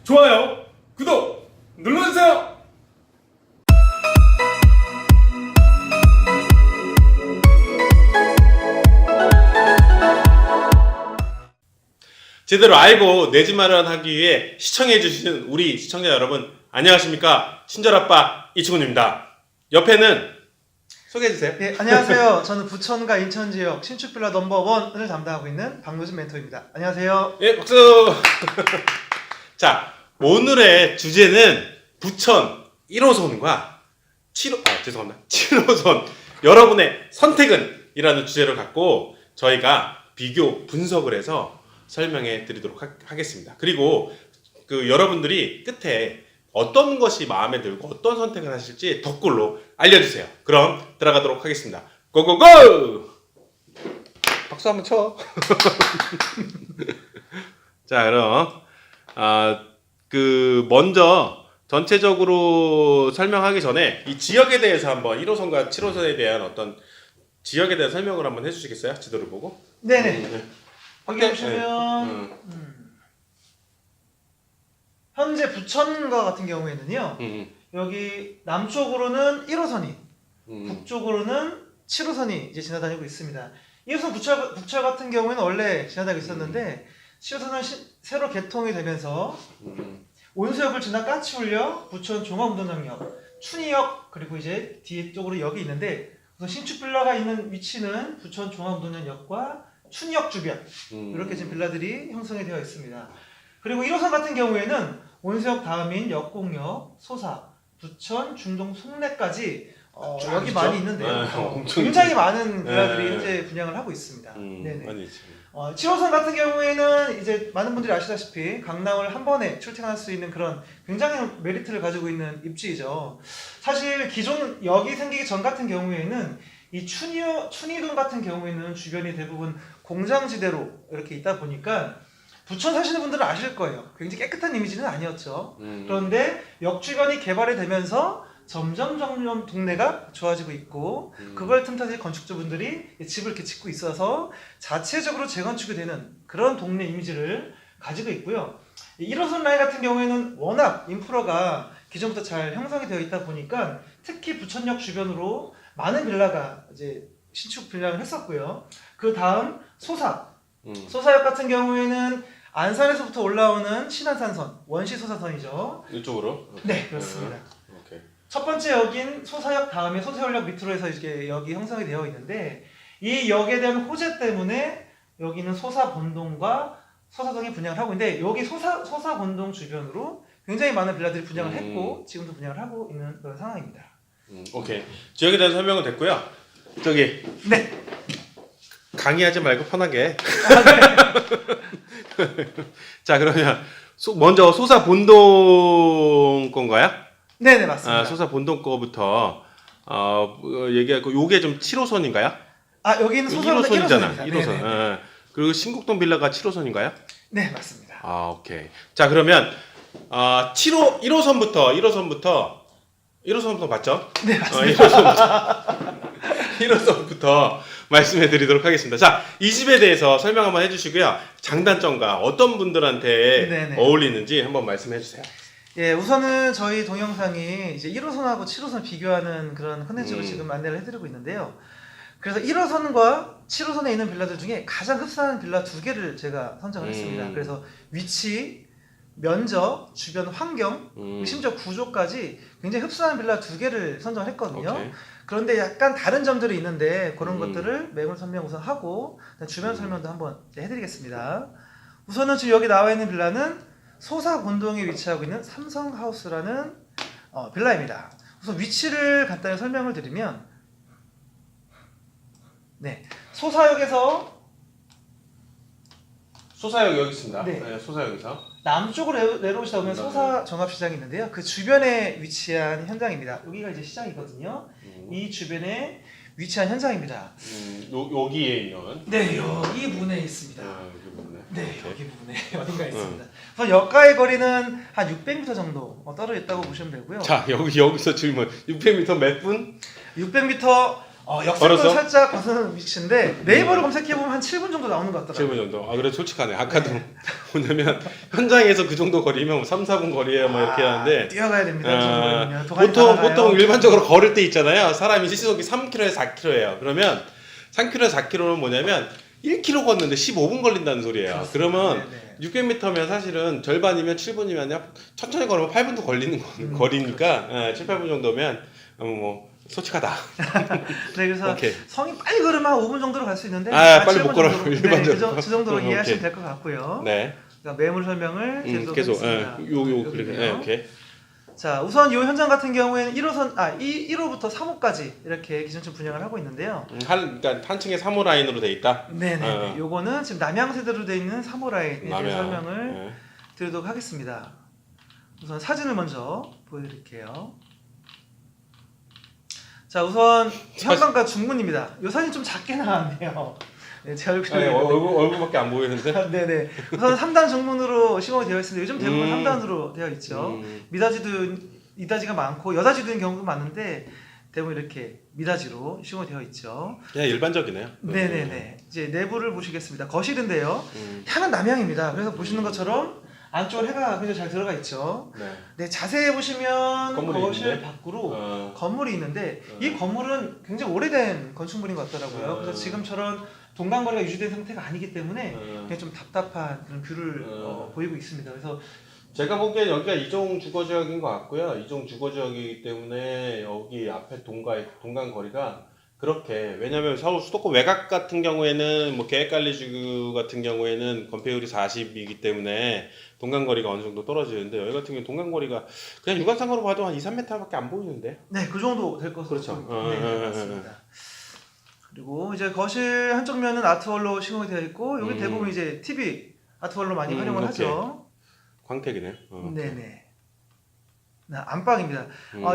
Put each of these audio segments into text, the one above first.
좋아요, 구독 눌러주세요. 제대로 알고 내 집 마련하기 위해 시청해주시는 우리 시청자 여러분, 안녕하십니까? 친절아빠 이충훈입니다. 옆에는 소개해주세요. 예, 안녕하세요. 저는 부천과 인천 지역 신축빌라 넘버원을 담당하고 있는 박노진 멘토입니다. 안녕하세요. 예, 박수! 자, 오늘의 주제는 부천 1호선과 7호선 여러분의 선택은? 이라는 주제를 갖고 저희가 비교 분석을 해서 설명해 드리도록 하겠습니다. 그리고 여러분들이 끝에 어떤 것이 마음에 들고 어떤 선택을 하실지 댓글로 알려주세요. 그럼 들어가도록 하겠습니다. 고고고! 박수 한번 쳐. 자, 그럼 먼저 전체적으로 설명하기 전에 이 지역에 대해서 한번 1호선과 7호선에 대한 어떤 지역에 대한 설명을 한번 해주시겠어요? 지도를 보고. 네네. 네. 여기 보시면 현재 부천과 같은 경우에는요. 여기 남쪽으로는 1호선이, 북쪽으로는 7호선이 이제 지나다니고 있습니다. 1호선 북철 같은 경우에는 원래 지나다니고 있었는데 7호선은 새로 개통이 되면서 온수역을 지나 까치울역, 부천 종합운동장역, 춘희역, 그리고 이제 뒤쪽으로 역이 있는데 우선 신축빌라가 있는 위치는 부천 종합운동장역과 춘희역 주변 이렇게 지금 빌라들이 형성이 되어 있습니다. 그리고 1호선 같은 경우에는 온수역 다음인 역공역, 소사, 부천, 중동, 송내까지 여기 많이 있는데요. 굉장히 많은 빌라들이 현재 분양을 하고 있습니다. 네네. 많이 있죠. 7호선 같은 경우에는 이제 많은 분들이 아시다시피 강남을 한 번에 출퇴근할 수 있는 그런 굉장히 메리트를 가지고 있는 입지이죠. 사실 기존 역이 생기기 전 같은 경우에는 이 춘희동 같은 경우에는 주변이 대부분 공장지대로 이렇게 있다 보니까 부천 사시는 분들은 아실 거예요. 굉장히 깨끗한 이미지는 아니었죠. 그런데 역 주변이 개발이 되면서 점점 동네가 좋아지고 있고 그걸 틈타서 건축주분들이 집을 이렇게 짓고 있어서 자체적으로 재건축이 되는 그런 동네 이미지를 가지고 있고요. 1호선 라인 같은 경우에는 워낙 인프라가 기존부터 잘 형성이 되어 있다 보니까 특히 부천역 주변으로 많은 빌라가 이제 신축 분양을 했었고요. 그 다음 소사역 같은 경우에는 안산에서부터 올라오는 신안산선, 원시소사선이죠. 이쪽으로? 네, 그렇습니다. 오케이. 첫 번째 역인 소사역 다음에 소세월역 밑으로 해서 이렇게 역이 형성이 되어 있는데 이 역에 대한 호재 때문에 여기는 소사본동과 소사동이 분양을 하고 있는데 여기 소사본동 주변으로 굉장히 많은 빌라들이 분양을 했고 지금도 분양을 하고 있는 그런 상황입니다. 오케이. 지역에 대한 설명은 됐고요. 네. 강의하지 말고 편하게. 자, 그러면 먼저 소사 본동 건가요? 네네, 맞습니다. 소사 본동 거부터 얘기하고 요게 좀 7호선인가요? 여기는 소사 1호선이잖아. 1호선입니다. 1호선. 그리고 신곡동 빌라가 7호선인가요? 네, 맞습니다. 오케이. 자, 그러면 1호선부터 맞죠? 네, 맞습니다. 1호선부터 말씀해 드리도록 하겠습니다. 자, 이 집에 대해서 설명 한번 해주시고요. 장단점과 어떤 분들한테 네네. 어울리는지 한번 말씀해 주세요. 예, 우선은 저희 동영상이 이제 1호선하고 7호선 비교하는 그런 컨텐츠로 지금 안내를 해드리고 있는데요. 그래서 1호선과 7호선에 있는 빌라들 중에 가장 흡사한 빌라 2개를 제가 선정을 했습니다. 그래서 위치, 면적, 주변 환경, 심지어 구조까지 굉장히 흡사한 빌라 2개를 선정을 했거든요. 오케이. 그런데 약간 다른 점들이 있는데 그런 것들을 매물 설명 우선 하고 주변 설명도 한번 해드리겠습니다. 우선은 지금 여기 나와 있는 빌라는 소사본동에 위치하고 있는 삼성하우스라는 빌라입니다. 우선 위치를 간단히 설명을 드리면 소사역에서 소사역 여기 있습니다. 네. 소사역에서 남쪽으로 내려오시다 보면 소사 종합시장이 있는데요. 그 주변에 위치한 현장입니다. 여기가 이제 시장이거든요. 이 주변에 위치한 현장입니다. 여기에 있는. 네, 여기 부분에 있습니다. 여기 부분에. 네, 오케이. 여기 부분에 어딘가 있습니다. 그래서 역가의 거리는 한 600m 정도 떨어져 있다고 보시면 되고요. 자, 여기서 질문. 600m 몇 분? 600m 역세권 걸어서? 살짝 벗어나는 위치인데 네이버를 검색해보면 한 7분 정도 나오는 것 같더라고요. 7분 정도. 아, 그래 솔직하네. 아까도 뭐냐면 현장에서 그 정도 거리면 뭐 3, 4분 거리에 뭐 이렇게 하는데 뛰어가야 됩니다. 아, 도가니 보통 따라가요. 일반적으로 걸을 때 있잖아요. 사람이 시속이 3km에서 4km예요. 그러면 3km에서 4km는 뭐냐면 1km 걷는데 15분 걸린다는 소리예요. 그러면 네네. 600m면 사실은 절반이면 7분이면 천천히 걸으면 8분도 걸리는 거리니까 7, 8분 정도면 뭐 솔직하다. 네, 그래서 오케이. 성인 빨리 걸으면 한 5분 정도로 갈 수 있는데 빨리 7분 못 걸어요. 정도로, 일반적으로. 그 정도로 오케이. 이해하시면 될 것 같고요. 네. 그러니까 매물 설명을 계속 계속 하겠습니다. 그래. 오케이. 자, 우선 이 현장 같은 경우에는 1호부터 3호까지 이렇게 기준점 분양을 하고 있는데요. 그러니까 한 층에 3호 라인으로 돼 있다. 네네. 요거는 지금 남양 세대로 되어 있는 3호 라인에 대해 남양. 설명을 네. 드리도록 하겠습니다. 우선 사진을 먼저 보여드릴게요. 자, 우선 현관과 중문입니다. 이 사진 좀 작게 나왔네요. 네, 제 얼굴이 얼굴밖에 안 보이는데. 네네. 우선 3단 중문으로 시공이 되어 있습니다. 요즘 대부분 3단으로 되어 있죠. 미닫이도 이닫이가 많고 여닫이도 있는 경우도 많은데 대부분 이렇게 미닫이로 시공이 되어 있죠. 그냥 일반적이네요. 네네네. 이제 내부를 보시겠습니다. 거실인데요. 향은 남향입니다. 그래서 보시는 것처럼 안쪽으로 해가 굉장히 잘 들어가 있죠. 네. 네, 자세히 보시면 건물이 거실 있는데? 밖으로 건물이 있는데 이 건물은 굉장히 오래된 건축물인 것 같더라고요. 그래서 지금처럼 동간거리가 유지된 상태가 아니기 때문에 그냥 좀 답답한 그런 뷰를 보이고 있습니다. 그래서 제가 보기엔 여기가 이종 주거지역인 것 같고요. 이종 주거지역이기 때문에 여기 앞에 동간 거리가 그렇게, 왜냐면 서울 수도권 외곽 같은 경우에는 뭐 계획관리지구 같은 경우에는 건폐율이 40이기 때문에 동간 거리가 어느 정도 떨어지는데 여기 같은 경우 동간 거리가 그냥 육안상으로 봐도 한 2, 3m밖에 안 보이는데. 네, 그 정도 될 것으로 그렇죠. 네, 맞습니다. 그리고 이제 거실 한쪽 면은 아트월로 시공이 되어 있고 여기 대부분 이제 TV 아트월로 많이 활용을 하죠. 광택이네. 네네. 네, 안방입니다.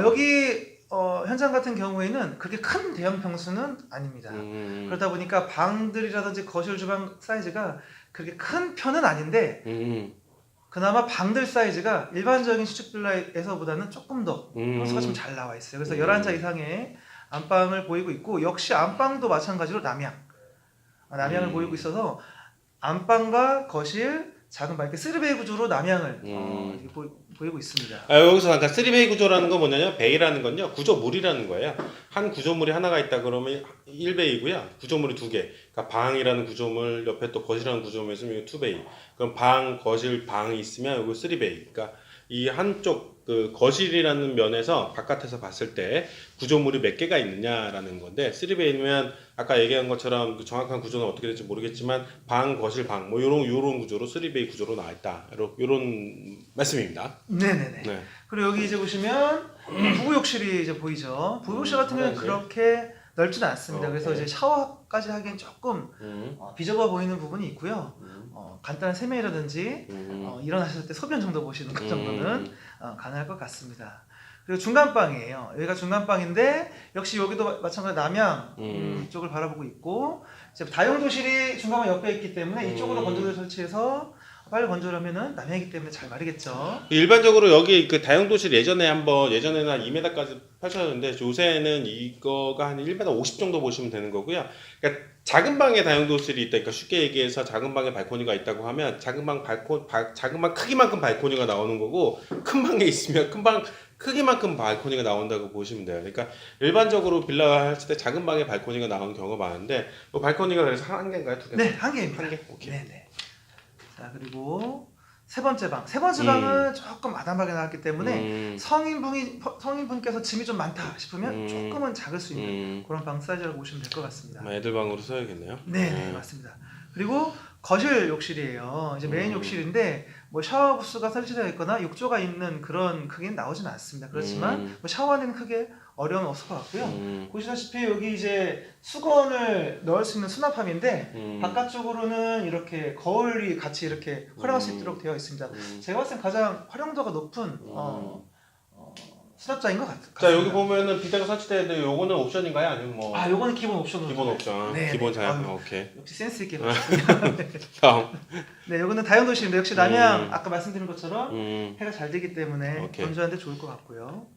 여기 현장 같은 경우에는 그렇게 큰 대형 평수는 아닙니다. 그러다 보니까 방들이라든지 거실 주방 사이즈가 그렇게 큰 편은 아닌데 그나마 방들 사이즈가 일반적인 신축 빌라에서보다는 조금 더 평수가 좀 잘 나와 있어요. 그래서 11자 이상의 안방을 보이고 있고 역시 안방도 마찬가지로 남향을 보이고 있어서 안방과 거실, 작은 방 이렇게 3베이 구조로 남향을 이렇게 보이고 있습니다. 여기서 잠깐 3베이 구조라는 건 뭐냐면 베이라는 건요 구조물이라는 거예요. 한 구조물이 하나가 있다 그러면 1베이고요. 구조물이 두 개. 그러니까 방이라는 구조물 옆에 또 거실이라는 구조물이 있으면 2베이. 그럼 방, 거실, 방이 있으면 이거 3베이. 그러니까 이 한쪽 그 거실이라는 면에서 바깥에서 봤을 때 구조물이 몇 개가 있느냐라는 건데 3베이면 아까 얘기한 것처럼 그 정확한 구조는 어떻게 될지 모르겠지만 방, 거실, 방 뭐 요런 구조로 3베이 구조로 나와 있다. 요런 말씀입니다. 네네네. 네. 그리고 여기 이제 보시면 부부욕실이 이제 보이죠. 부부욕실 같은 경우는 그렇게 넓지는 않습니다. 그래서 이제 샤워까지 하기엔 조금 비좁아 보이는 부분이 있고요. 간단한 세면이라든지 일어나셨을 때 소변 정도 보시는 것 정도는 가능할 것 같습니다. 그리고 중간방이에요. 여기가 중간방인데 역시 여기도 마찬가지로 남양 쪽을 바라보고 있고 이제 다용도실이 중간방 옆에 있기 때문에 이쪽으로 건조기를 설치해서 빨리 건조하면은 남양이기 때문에 잘 마르겠죠. 일반적으로 여기 그 다용도실 예전에는 한 2m까지 펼쳐졌는데 요새는 이거가 한 1m 50 정도 보시면 되는 거고요. 그러니까 작은 방에 다용도실이 있다. 그러니까 쉽게 얘기해서 작은 방에 발코니가 있다고 하면 작은 방 크기만큼 발코니가 나오는 거고 큰 방에 있으면 큰 방 크기만큼 발코니가 나온다고 보시면 돼요. 그러니까 일반적으로 빌라 했을 때 작은 방에 발코니가 나오는 경우가 많은데 이 발코니가 그래서 한 개인가요? 두 개? 네, 한 개입니다. 한 개? 오케이. 네네. 자, 그리고 세 번째 방은 조금 아담하게 나왔기 때문에 성인분께서 짐이 좀 많다 싶으면 조금은 작을 수 있는 그런 방 사이즈라고 보시면 될 것 같습니다. 애들 방으로 써야겠네요. 네, 맞습니다. 그리고 거실 욕실이에요. 이제 메인 욕실인데 뭐 샤워 부스가 설치되어 있거나 욕조가 있는 그런 크기는 나오지는 않습니다. 그렇지만 뭐 샤워하는 크게 어려움은 없을 것 같고요. 보시다시피 여기 이제 수건을 넣을 수 있는 수납함인데 바깥쪽으로는 이렇게 거울이 같이 이렇게 활용할 수 있도록 되어 있습니다. 제가 봤을 때 가장 활용도가 높은 수납자인 것 같습니다. 자, 여기 보면은 비데가 설치되어 있는데 요거는 옵션인가요? 아니면 뭐 요거는 기본 옵션으로. 기본 옵션. 네, 기본 네. 사양. 오케이. 역시 센스 있게 보셨군요. 다음. 네, 요거는 다용도실인데 역시 남양 아까 말씀드린 것처럼 음. 해가 잘 되기 때문에 오케이. 건조하는데 좋을 것 같고요.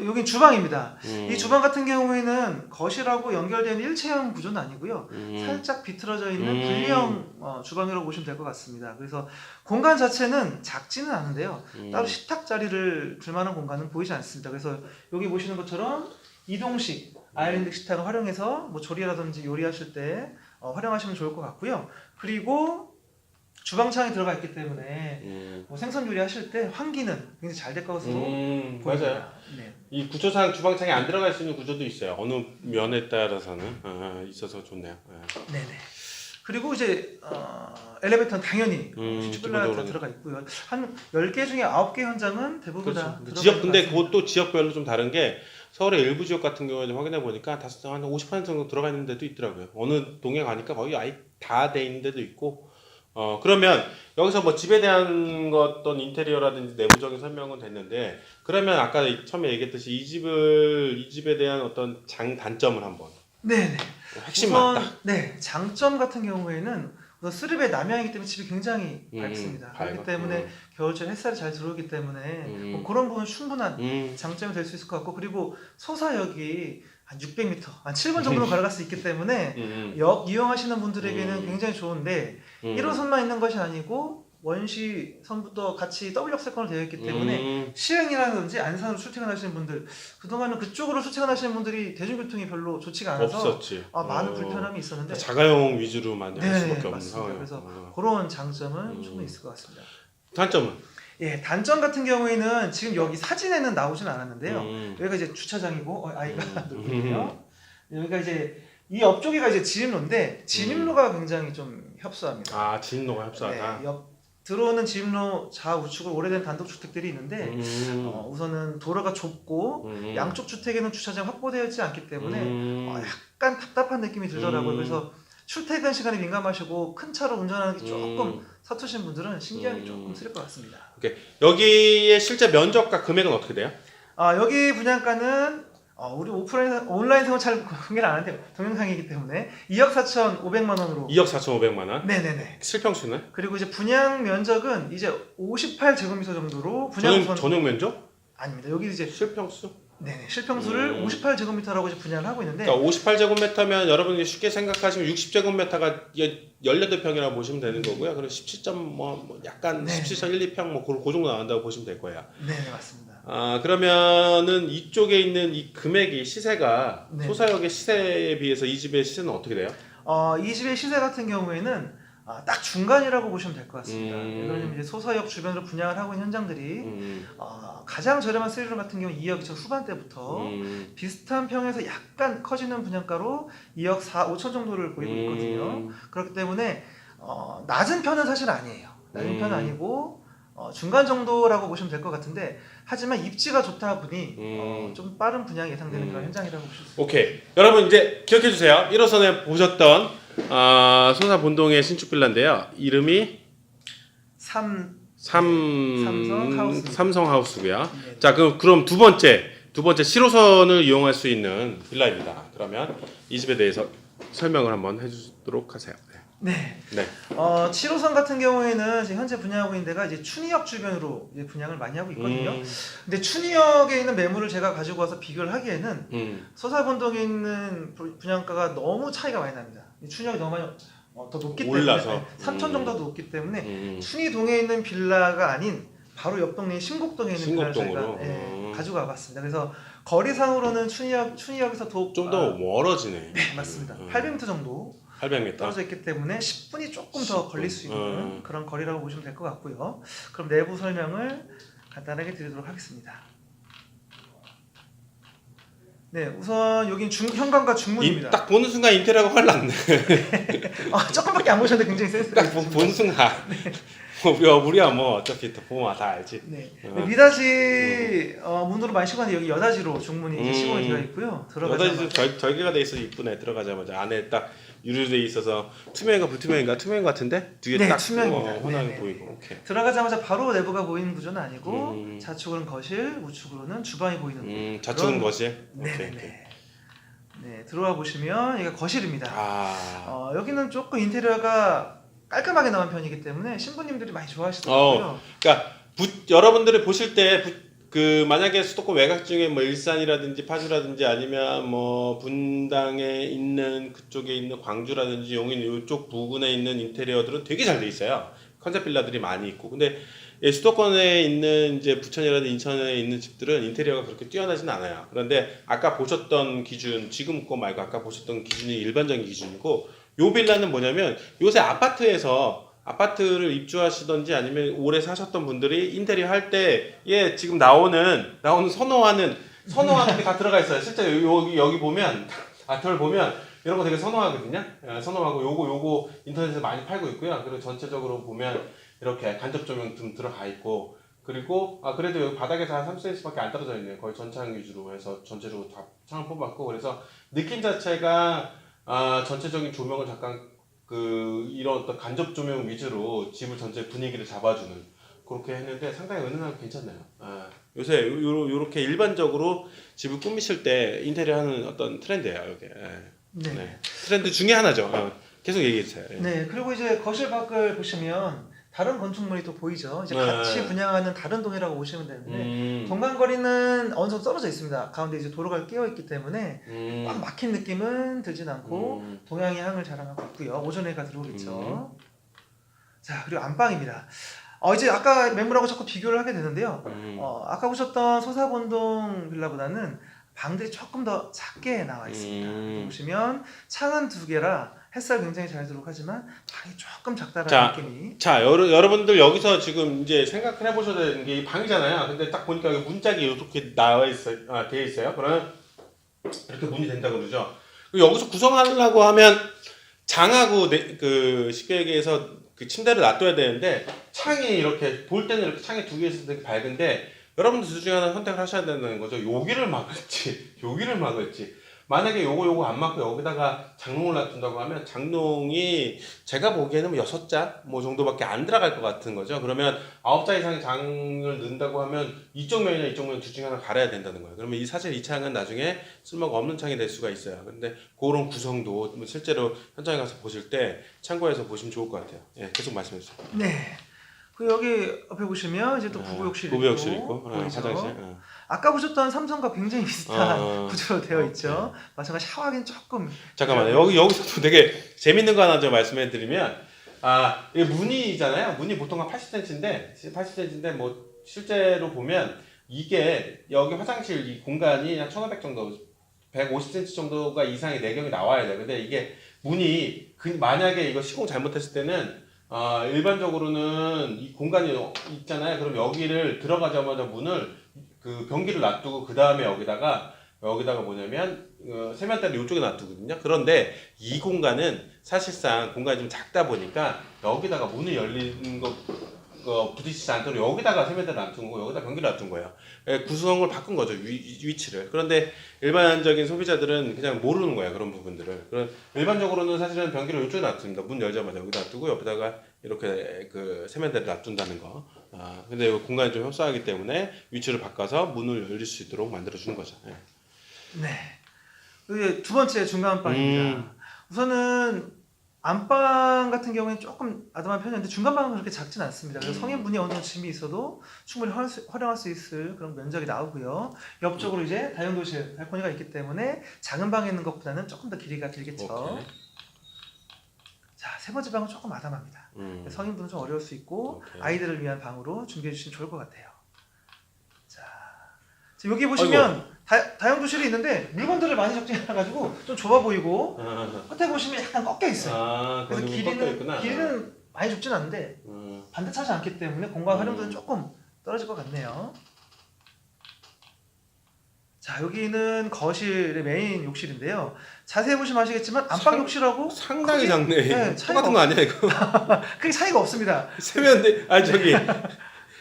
여기 주방입니다. 음. 이 주방 같은 경우에는 거실하고 연결된 일체형 구조는 아니고요. 살짝 비틀어져 있는 분리형 주방이라고 보시면 될 것 같습니다. 그래서 공간 자체는 작지는 않은데요. 따로 식탁 자리를 둘 만한 공간은 보이지 않습니다. 그래서 여기 보시는 것처럼 이동식 아일랜드 식탁을 활용해서 뭐 조리라든지 요리하실 때 활용하시면 좋을 것 같고요. 그리고 주방창이 들어가 있기 때문에 뭐 생선 요리하실 때 환기는 굉장히 잘 될 것으로 보입니다. 맞아요. 네. 이 구조상 주방창에 안 들어갈 수 있는 구조도 있어요. 어느 면에 따라서는 있어서 좋네요. 네네. 그리고 이제 엘리베이터는 당연히 기본적으로 다 들어가 있고요. 한 10개 중에 9개 현장은 대부분 다 그렇죠. 들어가 지역 있는 근데 것 같습니다. 그것도 지역별로 좀 다른 게 서울의 일부 지역 같은 경우에 좀 확인해 보니까 한 50% 정도 들어가 있는 데도 있더라고요. 어느 동에 가니까 거의 아예 다 돼 있는 데도 있고. 그러면 여기서 뭐 집에 대한 어떤 인테리어라든지 내부적인 설명은 됐는데, 그러면 아까 처음에 얘기했듯이 이 집에 대한 어떤 단점을 한번. 네네. 핵심 우선 맞다. 네, 장점 같은 경우에는 우선 쓰리베 남향이기 때문에 집이 굉장히 밝습니다. 밝아. 그렇기 때문에 겨울철 햇살이 잘 들어오기 때문에 뭐 그런 부분 충분한 장점이 될 수 있을 것 같고, 그리고 소사역이 한 600m, 한 7분 정도로 걸어갈 수 있기 때문에 역 이용하시는 분들에게는 굉장히 좋은데 1호선만 있는 것이 아니고 원시 선부터 같이 W역세권으로 되어 있기 때문에 시흥이라든지 안산으로 출퇴근하시는 분들, 그동안은 그쪽으로 출퇴근하시는 분들이 대중교통이 별로 좋지가 않아서 없었지. 많은 불편함이 있었는데 자가용 위주로 많이 할 네, 수밖에 없는 맞습니다. 상황이에요. 그래서 그런 장점은 충분히 있을 것 같습니다. 단점은? 예, 단점 같은 경우에는 지금 여기 사진에는 나오진 않았는데요. 여기가 이제 주차장이고 아이가 놀고 있네요. 여기가 이제 이 옆쪽이가 이제 진입로인데 진입로가 굉장히 좀 협소합니다. 진입로가 협소하다. 네, 들어오는 진입로 좌우측으로 오래된 단독주택들이 있는데 우선은 도로가 좁고 양쪽 주택에는 주차장 확보되어 있지 않기 때문에 약간 답답한 느낌이 들더라고요. 그래서 출퇴근 시간에 민감하시고 큰 차로 운전하는 게 조금 서투신 분들은 신기하게 조금 쓰릴 것 같습니다. 오케이. 여기의 실제 면적과 금액은 어떻게 돼요? 여기 분양가는 우리 온라인상은 잘 공개를 안 하는데요. 동영상이기 때문에 2억 4,500만 원으로. 2억 4,500만 원. 네네네. 실평수는? 그리고 이제 분양 면적은 이제 58제곱미터 정도로 분양 전용 면적? 아닙니다. 여기 이제 실평수? 네네, 실평수를 58제곱미터라고 이제 분양을 하고 있는데, 그러니까 58제곱미터면 여러분이 쉽게 생각하시면 60제곱미터가 18평이라고 보시면 되는 거고요. 그리고 17점 뭐 약간 17.12평 뭐 그 정도 나온다고 보시면 될 거예요. 네, 맞습니다. 그러면은 이쪽에 있는 이 금액이 시세가 네. 소사역의 시세에 비해서 이 집의 시세는 어떻게 돼요? 이 집의 시세 같은 경우에는 딱 중간이라고 보시면 될 것 같습니다. 왜냐하면 이제 소사역 주변으로 분양을 하고 있는 현장들이 가장 저렴한 3룸 같은 경우 2억 2천 후반대부터 비슷한 평에서 약간 커지는 분양가로 2억 4, 5천 정도를 보이고 있거든요. 그렇기 때문에 낮은 편은 사실 아니에요. 낮은 편은 아니고 중간 정도라고 보시면 될 것 같은데, 하지만 입지가 좋다 보니 좀 빠른 분양이 예상되는 그런 현장이라고 보실 수 있습니다. 오케이. 여러분 이제 기억해 주세요. 1호선에 보셨던 소사 본동의 신축 빌라인데요. 이름이 삼성 하우스고요. 네. 자, 그럼 두 번째 7호선을 이용할 수 있는 빌라입니다. 그러면 이 집에 대해서 설명을 한번 해주도록 하세요. 네. 네. 7호선 같은 경우에는 지금 현재 분양하고 있는 데가 이제 춘희역 주변으로 이제 분양을 많이 하고 있거든요. 근데 춘희역에 있는 매물을 제가 가지고 와서 비교를 하기에는 소사본동에 있는 분양가가 너무 차이가 많이 납니다. 춘희역이 너무 많이 더 높기 올라서. 때문에 3천 정도 더 높기 때문에 춘희동에 있는 빌라가 아닌 바로 옆 동네 신곡동에 있는 빌라를 저희가 가지고 와봤습니다. 그래서 거리상으로는 춘희역에서 좀 더 멀어지네. 네, 맞습니다. 800m 정도 800m 떨어져 있기 때문에 10분이 조금 더 걸릴 수 있는 그런 거리라고 보시면 될 것 같고요. 그럼 내부 설명을 간단하게 드리도록 하겠습니다. 네, 우선 여긴 현관과 중문입니다. 딱 보는 순간 인테리어가 활 났네. 조금밖에 안 보셨는데 굉장히 센스가 딱 보는 순간. 우리야 뭐 어차피 또 보면 다 알지. 네. 미닫이 문으로 많이 시공하는데 여기 여닫이로 중문이 이제 시공이 되어 있고요. 여닫이도 절개가 돼 있어 이쁘네. 들어가자마자 안에 딱 유리돼 있어서 투명인가 불투명인가 투명인 것 같은데 뒤에 네, 딱 투명입니다. 환하게 보이고. 오케이. 들어가자마자 바로 내부가 보이는 구조는 아니고 좌측으로는 거실, 우측으로는 주방이 보이는. 좌측은 거실. 네네. 오케이. 네, 들어와 보시면 여기가 거실입니다. 여기는 조금 인테리어가 깔끔하게 나온 편이기 때문에 신부님들이 많이 좋아하시더라고요. 그러니까 여러분들이 보실 때 그 만약에 수도권 외곽 중에 뭐 일산이라든지 파주라든지 아니면 뭐 분당에 있는 그쪽에 있는 광주라든지 용인 이쪽 부근에 있는 인테리어들은 되게 잘 돼 있어요. 컨셉 빌라들이 많이 있고. 근데 예, 수도권에 있는 이제 부천이라든지 인천에 있는 집들은 인테리어가 그렇게 뛰어나진 않아요. 그런데 아까 보셨던 기준, 지금 거 말고 아까 보셨던 기준이 일반적인 기준이고, 요 빌라는 뭐냐면 요새 아파트를 입주하시던지 아니면 오래 사셨던 분들이 인테리어 할 때에 지금 나오는 선호하는 게 다 들어가 있어요. 실제 여기 보면 별 보면 이런 거 되게 선호하거든요. 선호하고 요거 인터넷에서 많이 팔고 있고요. 그리고 전체적으로 보면 이렇게 간접 조명 등 들어가 있고, 그리고 그래도 여기 바닥에서 한 3cm밖에 안 떨어져 있네요. 거의 전창 위주로 해서 전체적으로 다 창을 뽑았고, 그래서 느낌 자체가 전체적인 조명을 잠깐 이런 어떤 간접 조명 위주로 집을 전체 분위기를 잡아주는 그렇게 했는데 상당히 은은하고 괜찮네요. 요새 요렇게 일반적으로 집을 꾸미실 때 인테리어 하는 어떤 트렌드예요, 이게. 네. 네. 트렌드 중에 하나죠. 계속 얘기해 주세요. 예. 네, 그리고 이제 거실 밖을 보시면 다른 건축물이 또 보이죠. 이제 네. 같이 분양하는 다른 동이라고 보시면 되는데 동간거리는 어느 정도 떨어져 있습니다. 가운데 이제 도로가 끼어 있기 때문에 막 막힌 느낌은 들진 않고 동양의 향을 자랑하고 있고요. 오전 해가 들어오겠죠. 자, 그리고 안방입니다. 이제 아까 매물하고 자꾸 비교를 하게 되는데요. 아까 보셨던 소사본동 빌라보다는 방들이 조금 더 작게 나와 있습니다. 보시면 창은 2개라 햇살 굉장히 잘 들어오고 하지만 방이 조금 작다라는 느낌이. 자, 여러분들 여기서 지금 이제 생각을 해보셔야 되는 게 이 방이잖아요. 근데 딱 보니까 여기 문짝이 이렇게 나와 있어요. 되어 있어요. 그러면 이렇게 문이 된다고 그러죠. 여기서 구성하려고 하면 장하고 쉽게 얘기해서 그 침대를 놔둬야 되는데, 창이 이렇게 볼 때는 이렇게 창이 2개 있을 때 밝은데, 여러분들 둘 중에 하나 선택을 하셔야 된다는 거죠. 여기를 막을지 여기를 막을지. 만약에 요거 안 맞고 여기다가 장롱을 놔둔다고 하면 장롱이 제가 보기에는 6자 뭐 정도밖에 안 들어갈 것 같은 거죠. 그러면 9자 이상의 장을 넣는다고 하면 이쪽 면이나 이쪽 면 둘 중에 하나 갈아야 된다는 거예요. 그러면 사실 이 창은 나중에 쓸모가 없는 창이 될 수가 있어요. 근데 그런 구성도 실제로 현장에 가서 보실 때 참고해서 보시면 좋을 것 같아요. 예, 계속 말씀해 주세요. 네. 그 여기 옆에 보시면 이제 또 부부 욕실 있고 보이죠? 화장실. 아까 보셨던 삼성과 굉장히 비슷한 구조로 되어 있죠. 마찬가지 샤워하기는 조금. 잠깐만요. 여기서도 되게 재밌는 거 하나 좀 말씀해 드리면, 이게 문이잖아요. 문이 보통 한 80cm인데 뭐 실제로 보면 이게 여기 화장실 이 공간이 한 1500 정도, 150cm 정도가 이상의 내경이 나와야 돼요. 근데 이게 문이 만약에 이거 시공 잘못했을 때는 일반적으로는 이 공간이 있잖아요. 그럼 여기를 들어가자마자 문을 변기를 놔두고 그 다음에 여기다가 뭐냐면 세면대를 이쪽에 놔두거든요. 그런데 이 공간은 사실상 공간이 좀 작다 보니까 여기다가 문이 열리는 거 부딪히지 않도록 여기다가 세면대를 놔둔 거고 여기다 변기를 놔둔 거예요. 구성을 바꾼 거죠, 위치를. 그런데 일반적인 소비자들은 그냥 모르는 거예요, 그런 부분들을. 일반적으로는 사실은 변기를 이쪽에 놔둡니다. 문 열자마자 여기다 놔두고 옆에다가 이렇게 세면대를 놔둔다는 거. 근데 공간이 좀 협소하기 때문에 위치를 바꿔서 문을 열릴 수 있도록 만들어 주는 거죠. 예. 네. 이게 두 번째 중간 안방입니다. 우선은 안방 같은 경우에는 조금 아담한 편이었는데 중간방은 그렇게 작진 않습니다. 그래서 성인분이 어느 정도 짐이 있어도 충분히 활용할 수 있을 그런 면적이 나오고요. 옆쪽으로 이제 다용도실 발코니가 있기 때문에 작은 방에 있는 것보다는 조금 더 길이가 길겠죠. 오케이. 자, 세 번째 방은 조금 아담합니다. 성인분은 좀 어려울 수 있고 아이들을 위한 방으로 준비해 주시면 좋을 것 같아요. 자, 여기 보시면 다용도실이 있는데 물건들을 많이 적지 않아가지고 좀 좁아 보이고 끝에 보시면 약간 꺾여 있어요. 그래서 길이는 많이 좁진 않은데 반듯하지 않기 때문에 공간 활용도는 조금 떨어질 것 같네요. 자, 여기는 거실의 메인 욕실인데요. 자세히 보시면 아시겠지만 안방 욕실하고 상당히 작네. 네, 똑같은 거 아니야 이거? 크게 차이가 없습니다. 세면대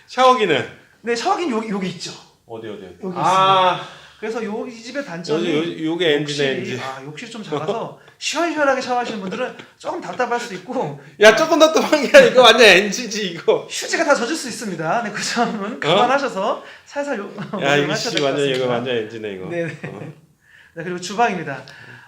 샤워기는? 네, 샤워기는 여기 있죠. 어디? 여기 있습니다. 그래서 이 집의 단점이 요게 엔진. 욕실이 좀 작아서 시원시원하게 샤워하시는 분들은 조금 답답할 수 있고. 야, 조금 답답한 게 아니고 완전 엔진이지 이거. 휴지가 다 젖을 수 있습니다. 네, 그 점은 감안하셔서 살살 야, 이거 완전 엔진이네 이거. 네. 네, 그리고 주방입니다.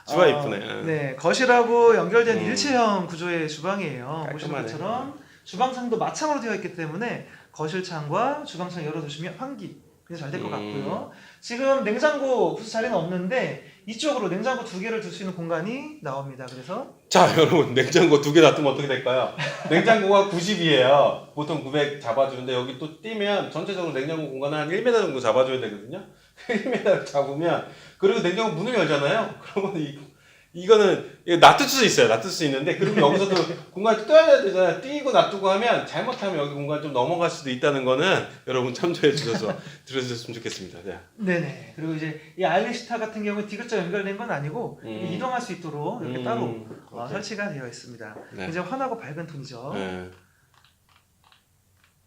주방 이쁘네. 네, 거실하고 연결된 일체형 구조의 주방이에요. 보시는 것처럼 주방창도 마창으로 되어 있기 때문에 거실창과 주방창 열어두시면 환기 굉장히 잘 될 것 같고요. 지금 냉장고 부스 자리는 없는데 이쪽으로 냉장고 2개를 둘 수 있는 공간이 나옵니다. 그래서 자, 여러분, 냉장고 2개 놔두면 어떻게 될까요? 냉장고가 90이에요. 보통 900 잡아주는데 여기 또 띄면 전체적으로 냉장고 공간을 한 1m 정도 잡아줘야 되거든요. 1m 잡으면, 그리고 냉장고 문을 열잖아요. 그러면 이거는 놔둘 수 있어요. 놔둘 수 있는데, 그리고 여기서도 공간을 떼야 되잖아요. 띄고 놔두고 하면 잘못하면 여기 공간 좀 넘어갈 수도 있다는 거는 여러분 참조해 주셔서 들어주셨으면 좋겠습니다. 네. 네네. 그리고 이제 이 아일리시타 같은 경우는 D글자 연결된 건 아니고 이동할 수 있도록 이렇게 따로 오케이. 설치가 되어 있습니다. 네. 굉장히 환하고 밝은 톤이죠. 네.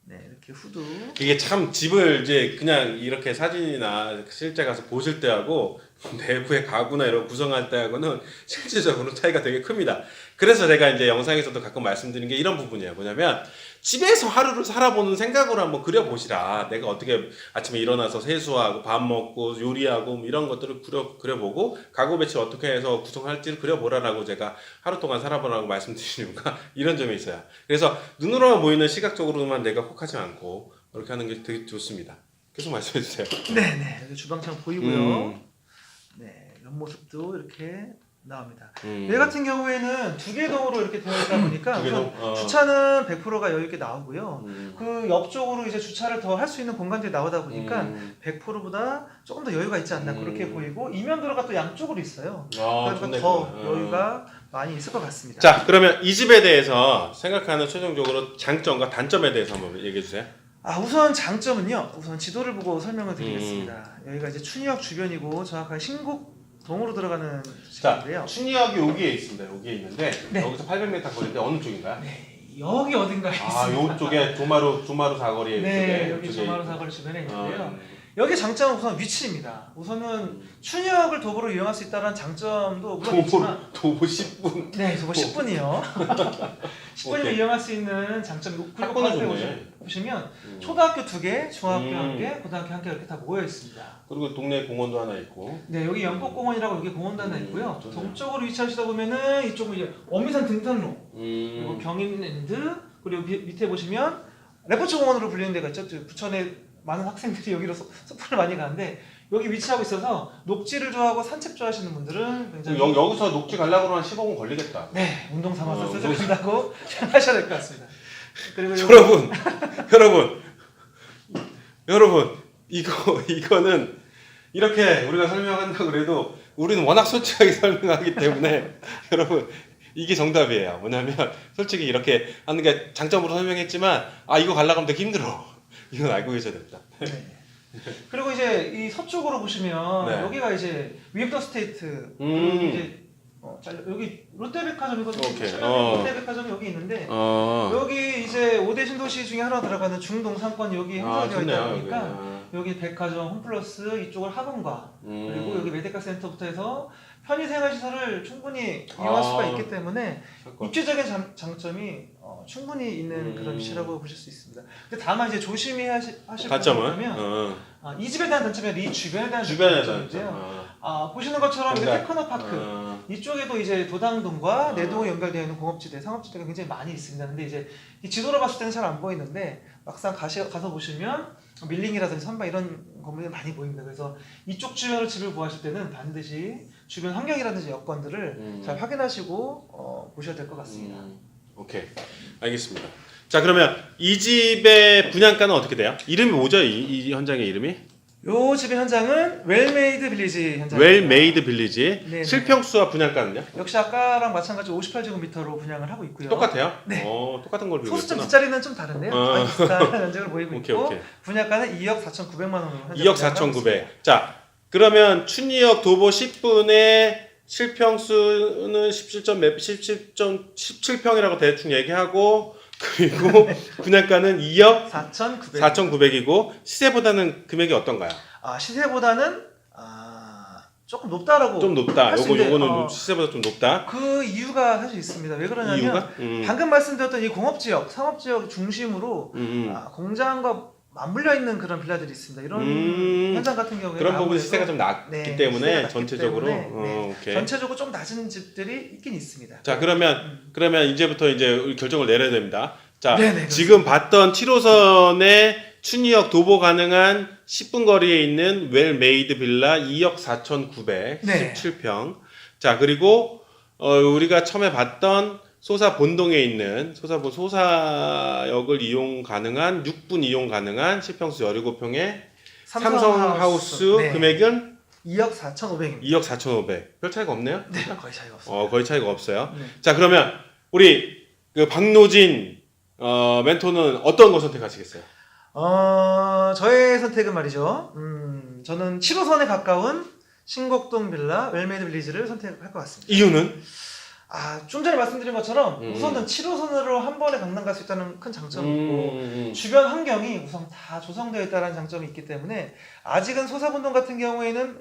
네, 이렇게 후드. 이게 참 집을 이제 그냥 이렇게 사진이나 실제 가서 보실 때하고 내부의 가구나 이런 구성할 때하고는 실질적으로 차이가 되게 큽니다. 그래서 제가 이제 영상에서도 가끔 말씀드리는 게 이런 부분이에요. 뭐냐면 집에서 하루를 살아보는 생각으로 한번 그려보시라. 내가 어떻게 아침에 일어나서 세수하고 밥 먹고 요리하고 뭐 이런 것들을 그려보고 가구 배치 어떻게 해서 구성할지를 그려보라라고 제가 하루 동안 살아보라고 말씀드리는 이유가 이런 점이 있어요. 그래서 눈으로만 보이는 시각적으로만 내가 혹하지 않고 이렇게 하는 게 되게 좋습니다. 계속 말씀해 주세요. 네네. 여기 주방창 보이고요. 네, 옆모습도 이렇게 나옵니다. 얘 같은 경우에는 2개 동으로 이렇게 되어 있다 보니까 우선 주차는 100%가 여유 있게 나오고요. 그 옆쪽으로 이제 주차를 더 할 수 있는 공간들이 나오다 보니까 100%보다 조금 더 여유가 있지 않나 그렇게 보이고 이면도로가 또 양쪽으로 있어요. 그러니까 좋네, 더 좋네. 여유가 많이 있을 것 같습니다. 자, 그러면 이 집에 대해서 생각하는 최종적으로 장점과 단점에 대해서 한번 얘기해 주세요. 우선 장점은요. 우선 지도를 보고 설명을 드리겠습니다. 여기가 이제 춘희역 주변이고 정확하게 신곡동으로 들어가는 집인데요. 춘희역이 여기에 있습니다. 여기에 있는데 네. 여기서 800m 거리인데 어느 쪽인가요? 네, 여기 어딘가에 있습니다. 요쪽에 조마루 사거리에 네, 쪽에, 여기 쪽에 조마루 있고. 사거리 주변에 있는데요. 여기 장점은 우선 위치입니다. 우선은 춘희역을 도보로 이용할 수 있다는 장점도 물론 있지만 도보 10분. 네, 도보 10분이요. 10분이면 오케이. 이용할 수 있는 장점이고 그리고 학군은 앞에 좋네. 보시면 초등학교 2개, 중학교 1개, 고등학교 1개 이렇게 다 모여 있습니다. 그리고 동네 공원도 하나 있고. 네, 여기 연꽃공원이라고 여기 공원도 하나 있고요. 좋네요. 동쪽으로 위치하시다 보면은 이쪽은 이제 어미산 등산로, 그리고 음. 경인랜드, 그리고 밑에 보시면 레포츠 공원으로 불리는 데가 있죠. 부천에 많은 학생들이 여기로 소풍을 많이 가는데 여기 위치하고 있어서 녹지를 좋아하고 산책 좋아하시는 분들은 굉장히 여기서 녹지 가려고 하면 15분 걸리겠다. 네, 운동 삼아서 쓰셔간다고 생각하셔야 될 것 같습니다. 그리고 여러분 이거는 이렇게 우리가 설명한다고 그래도 우리는 워낙 솔직하게 설명하기 때문에 여러분 이게 정답이에요. 뭐냐면 솔직히 이렇게 하는 게 장점으로 설명했지만 이거 가려고 하면 되게 힘들어. 이건 알고 계셔야 됩니다. 네. 그리고 이제 이 서쪽으로 보시면 네. 여기가 이제 위엠더 스테이트 그리고 이제 여기 롯데백화점이거든요. 오케이. 롯데백화점이 여기 있는데 여기 이제 5대 신도시 중에 하나 들어가는 중동 상권 여기 형성되어 있다 보니까 여기 백화점, 홈플러스 이쪽을 학원과 그리고 여기 메디카 센터부터 해서 편의생활시설을 충분히 이용할 수가 있기 때문에 입지적인 장점이 충분히 있는 그런 위치라고 보실 수 있습니다. 근데 다만 이제 조심히 하실 부분이라면 이 집에 대한 단점이 아니라 이 주변에 대한 단점인데요. 보시는 것처럼 이게 테크노파크 이쪽에도 이제 도당동과 내동에 연결되어 있는 공업지대, 상업지대가 굉장히 많이 있습니다. 근데 이제 이 지도로 봤을 때는 잘 안 보이는데 막상 가서 보시면 밀링이라든지 선박 이런 건물이 많이 보입니다. 그래서 이쪽 주변으로 집을 구하실 때는 반드시 주변 환경이라든지 여건들을 잘 확인하시고 보셔야 될 것 같습니다. 오케이, 알겠습니다. 자, 그러면 이 집의 분양가는 어떻게 돼요? 이름이 뭐죠? 이 현장의 이름이? 요 집의 현장은 웰메이드 빌리지 현장입니다. 웰메이드 빌리지. 네네. 실평수와 분양가는요? 역시 아까랑 마찬가지 58제곱미터로 분양을 하고 있고요. 똑같아요? 네. 똑같은 걸 소수점 비교했구나. 뒷자리는 좀 다른데요. 많이 비슷한 면적을 보이고 있고 오케이. 분양가는 2억 4,900만 원으로 현재 2억 분양을 하고 4,900. 자, 그러면 춘희역 도보 10분의 실평수는 17평이라고 대충 얘기하고 그리고 분양가는 2억 4,900. 4,900이고 시세보다는 금액이 어떤가요? 시세보다는 조금 높다라고 좀 높다. 할수 있는데, 요거는 시세보다 좀 높다. 그 이유가 사실 있습니다. 왜 그러냐면 이유가? 방금 말씀드렸던 이 공업지역, 상업지역 중심으로 공장과 맞물려 있는 그런 빌라들이 있습니다. 이런 현장 같은 경우에 그런 부분 시세가 좀 낮기 때문에 시세가 낮기 전체적으로 때문에, 오케이. 전체적으로 좀 낮은 집들이 있긴 있습니다. 자, 그러면 이제부터 이제 결정을 내려야 됩니다. 자, 네네, 지금 봤던 7호선의 춘희역 도보 가능한 10분 거리에 있는 웰메이드 빌라 2억 4,917평. 자, 그리고 우리가 처음에 봤던 소사 본동에 있는 소사역을 이용 가능한 6분 이용 가능한 실평수 17평의 삼성하우스 네. 금액은 2억 4,500입니다. 2억 4,500. 별 차이가 없네요. 네, 거의 차이가 없어요. 거의 차이가 없어요. 네. 자, 그러면 우리 그 박노진 멘토는 어떤 거 선택하시겠어요? 저의 선택은 말이죠. 저는 7호선에 가까운 신곡동 빌라 웰메이드 빌리지를 선택할 것 같습니다. 이유는? 좀 전에 말씀드린 것처럼 우선은 7호선으로 한 번에 강남 갈 수 있다는 큰 장점이 있고 주변 환경이 우선 다 조성되어 있다는 장점이 있기 때문에 아직은 소사분동 같은 경우에는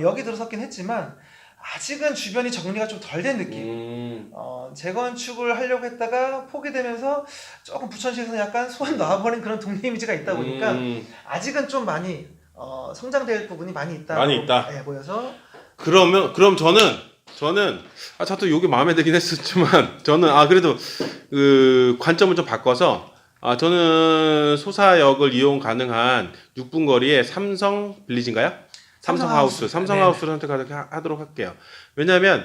여기 들어섰긴 했지만 아직은 주변이 정리가 좀 덜 된 느낌. 재건축을 하려고 했다가 포기되면서 조금 부천시에서 약간 손 놔버린 그런 동네 이미지가 있다 보니까 아직은 좀 많이 성장될 부분이 많이 있다. 많이 있다. 네, 보여서. 그럼 저는 저도 여기 마음에 들긴 했었지만 저는 그래도 그 관점을 좀 바꿔서 저는 소사역을 이용 가능한 6분 거리에 삼성 빌리지인가요? 삼성하우스를 선택하도록 할게요. 왜냐하면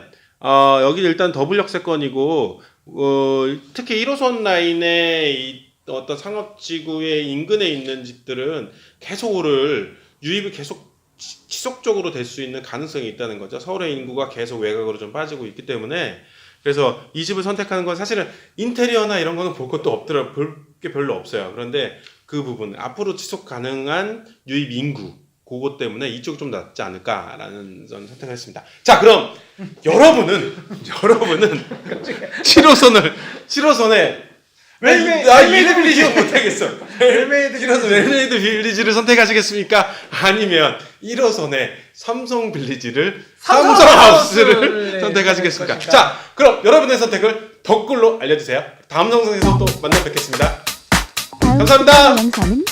여기는 일단 더블 역세권이고 특히 1호선 라인의 어떤 상업지구의 인근에 있는 집들은 유입이 계속 지속적으로 될 수 있는 가능성이 있다는 거죠. 서울의 인구가 계속 외곽으로 좀 빠지고 있기 때문에 그래서 이 집을 선택하는 건 사실은 인테리어나 이런 거는 볼 것도 볼 게 별로 없어요. 그런데 그 부분 앞으로 지속 가능한 유입 인구 그것 때문에 이쪽이 좀 낫지 않을까라는 저는 선택했습니다. 자, 그럼 여러분은 7호선에 웰메이드 빌리지 못하겠어. 웰메이드 빌리지를 선택하시겠습니까? 아니면 1호선에 삼성 빌리지를 삼성하우스를 선택하시겠습니까? 자, 그럼 여러분의 선택을 댓글로 알려주세요. 다음 영상에서 또 만나 뵙겠습니다. 감사합니다. 영상은